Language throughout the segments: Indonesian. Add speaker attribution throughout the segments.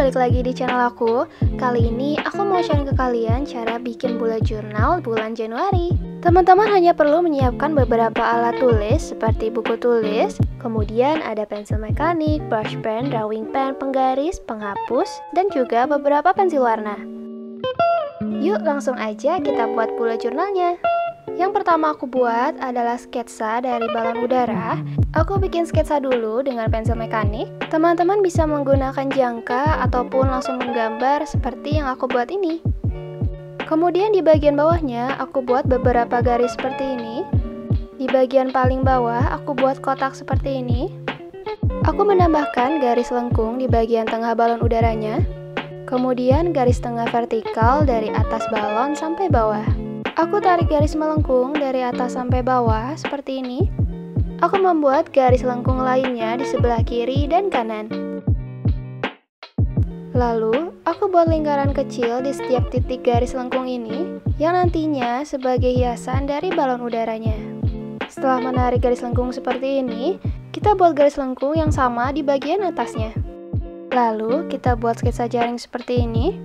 Speaker 1: balik lagi di channel aku. Kali ini aku mau sharing ke kalian cara bikin bullet journal bulan Januari. Teman-teman hanya perlu menyiapkan beberapa alat tulis seperti buku tulis, kemudian ada pensil mekanik, brush pen, drawing pen, penggaris, penghapus, dan juga beberapa pensil warna. Yuk langsung aja kita buat bullet journalnya. Yang pertama aku buat adalah sketsa dari balon udara. Aku bikin sketsa dulu dengan pensil mekanik. Teman-teman bisa menggunakan jangka ataupun langsung menggambar seperti yang aku buat ini. Kemudian di bagian bawahnya aku buat beberapa garis seperti ini. Di bagian paling bawah aku buat kotak seperti ini. Aku menambahkan garis lengkung di bagian tengah balon udaranya. Kemudian garis tengah vertikal dari atas balon sampai bawah. Aku tarik garis melengkung dari atas sampai bawah seperti ini. Aku membuat garis lengkung lainnya di sebelah kiri dan kanan. Lalu, aku buat lingkaran kecil di setiap titik garis lengkung ini, yang nantinya sebagai hiasan dari balon udaranya. Setelah menarik garis lengkung seperti ini, kita buat garis lengkung yang sama di bagian atasnya. Lalu, kita buat sketsa jaring seperti ini.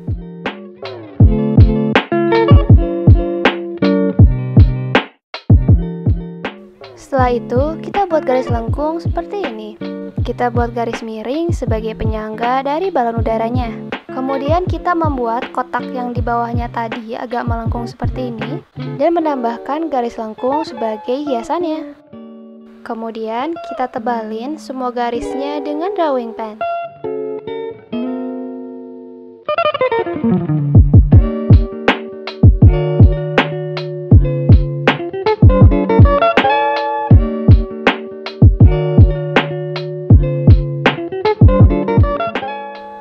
Speaker 1: Setelah itu, kita buat garis lengkung seperti ini. Kita buat garis miring sebagai penyangga dari balon udaranya. Kemudian kita membuat kotak yang di bawahnya tadi agak melengkung seperti ini dan menambahkan garis lengkung sebagai hiasannya. Kemudian kita tebalin semua garisnya dengan drawing pen.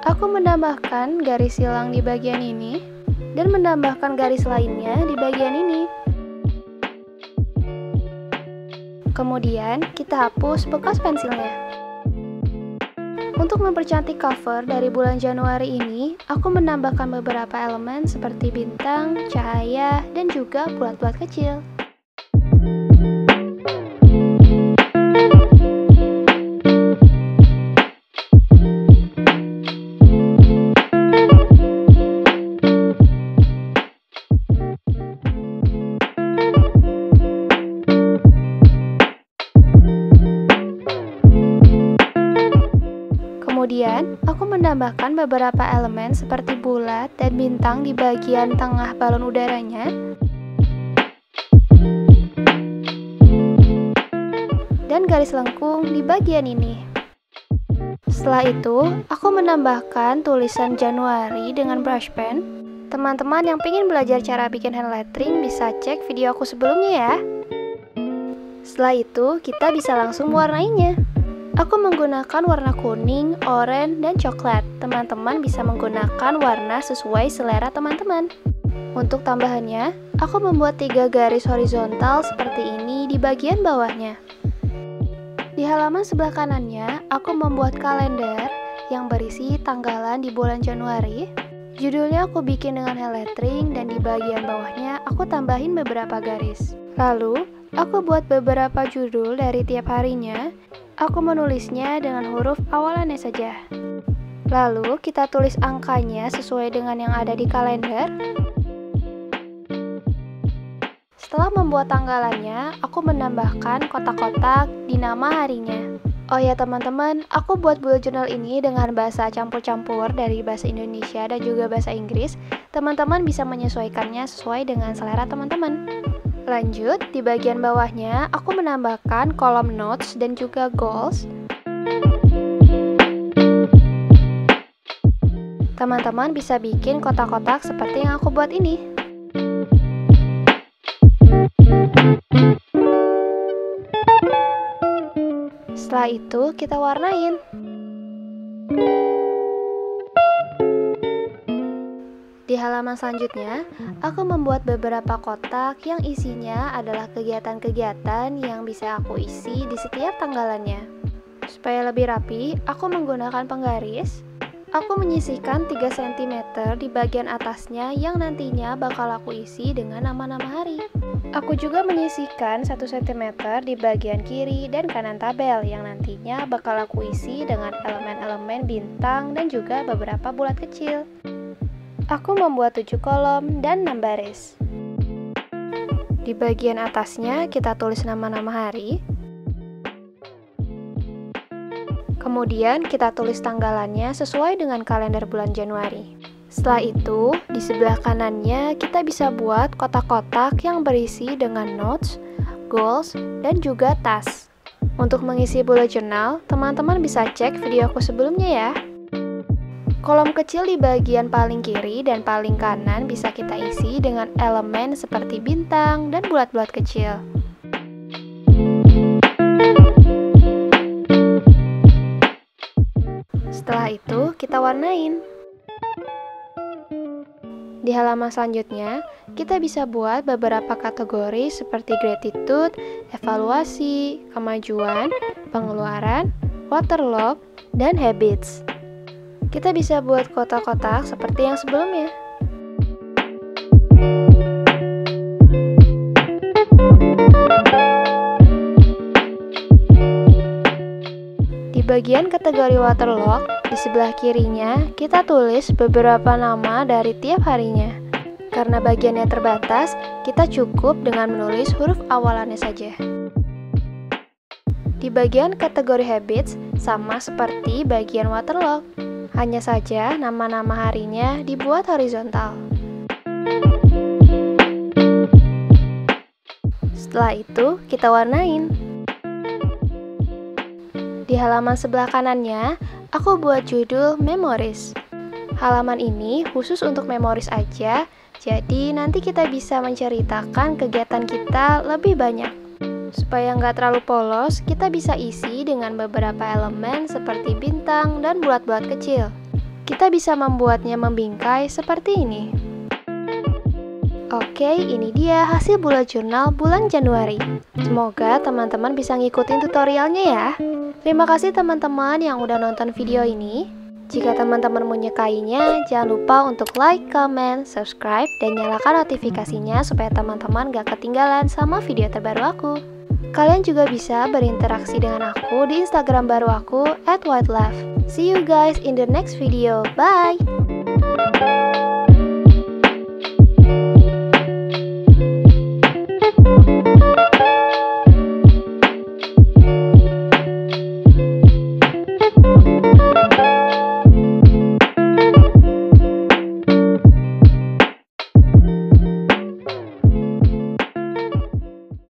Speaker 1: Aku menambahkan garis silang di bagian ini dan menambahkan garis lainnya di bagian ini. Kemudian kita hapus bekas pensilnya. Untuk mempercantik cover dari bulan Januari ini, aku menambahkan beberapa elemen seperti bintang, cahaya, dan juga bulat-bulat kecil. Kemudian, aku menambahkan beberapa elemen seperti bulat dan bintang di bagian tengah balon udaranya. Dan garis lengkung di bagian ini. Setelah itu, aku menambahkan tulisan Januari dengan brush pen. Teman-teman yang ingin belajar cara bikin hand lettering bisa cek video aku sebelumnya ya. Setelah itu, kita bisa langsung mewarnainya. Aku menggunakan warna kuning, oranye, dan coklat. Teman-teman bisa menggunakan warna sesuai selera teman-teman. Untuk tambahannya, aku membuat 3 garis horizontal seperti ini di bagian bawahnya. Di halaman sebelah kanannya, aku membuat kalender yang berisi tanggalan di bulan Januari. Judulnya aku bikin dengan hand lettering dan di bagian bawahnya aku tambahin beberapa garis. Lalu, aku buat beberapa judul dari tiap harinya. Aku menulisnya dengan huruf awalannya saja. Lalu, kita tulis angkanya sesuai dengan yang ada di kalender. Setelah membuat tanggalannya, aku menambahkan kotak-kotak di nama harinya. Oh ya teman-teman, aku buat bullet journal ini dengan bahasa campur-campur dari bahasa Indonesia dan juga bahasa Inggris. Teman-teman bisa menyesuaikannya sesuai dengan selera teman-teman. Lanjut, di bagian bawahnya, aku menambahkan kolom notes dan juga goals. Teman-teman bisa bikin kotak-kotak seperti yang aku buat ini. Setelah itu, kita warnain. Di halaman selanjutnya, aku membuat beberapa kotak yang isinya adalah kegiatan-kegiatan yang bisa aku isi di setiap tanggalannya. Supaya lebih rapi, aku menggunakan penggaris. Aku menyisihkan 3 cm di bagian atasnya yang nantinya bakal aku isi dengan nama-nama hari. Aku juga menyisihkan 1 cm di bagian kiri dan kanan tabel yang nantinya bakal aku isi dengan elemen-elemen bintang dan juga beberapa bulat kecil. Aku membuat 7 kolom dan 6 baris. Di bagian atasnya kita tulis nama-nama hari. Kemudian kita tulis tanggalannya sesuai dengan kalender bulan Januari. Setelah itu, di sebelah kanannya kita bisa buat kotak-kotak yang berisi dengan notes, goals, dan juga task. Untuk mengisi bullet journal, teman-teman bisa cek videoku sebelumnya ya. Kolom kecil di bagian paling kiri dan paling kanan bisa kita isi dengan elemen seperti bintang dan bulat-bulat kecil. Setelah itu, kita warnain. Di halaman selanjutnya, kita bisa buat beberapa kategori seperti gratitude, evaluasi, kemajuan, pengeluaran, waterlog, dan habits. Kita bisa buat kotak-kotak seperti yang sebelumnya. Di bagian kategori waterlog, di sebelah kirinya kita tulis beberapa nama dari tiap harinya. Karena bagiannya terbatas, kita cukup dengan menulis huruf awalannya saja. Di bagian kategori habits, sama seperti bagian waterlog. Hanya saja nama-nama harinya dibuat horizontal. Setelah itu, kita warnain. Di halaman sebelah kanannya, aku buat judul Memories. Halaman ini khusus untuk memories aja, jadi nanti kita bisa menceritakan kegiatan kita lebih banyak. Supaya nggak terlalu polos, kita bisa isi dengan beberapa elemen seperti bintang dan bulat-bulat kecil. Kita bisa membuatnya membingkai seperti ini. Oke, ini dia hasil bullet journal bulan Januari. Semoga teman-teman bisa ngikutin tutorialnya ya. Terima kasih teman-teman yang udah nonton video ini. Jika teman-teman menyukainya, jangan lupa untuk like, comment, subscribe, dan nyalakan notifikasinya supaya teman-teman gak ketinggalan sama video terbaru aku. Kalian juga bisa berinteraksi dengan aku di Instagram baru aku @whitelove. See you guys in the next video. Bye!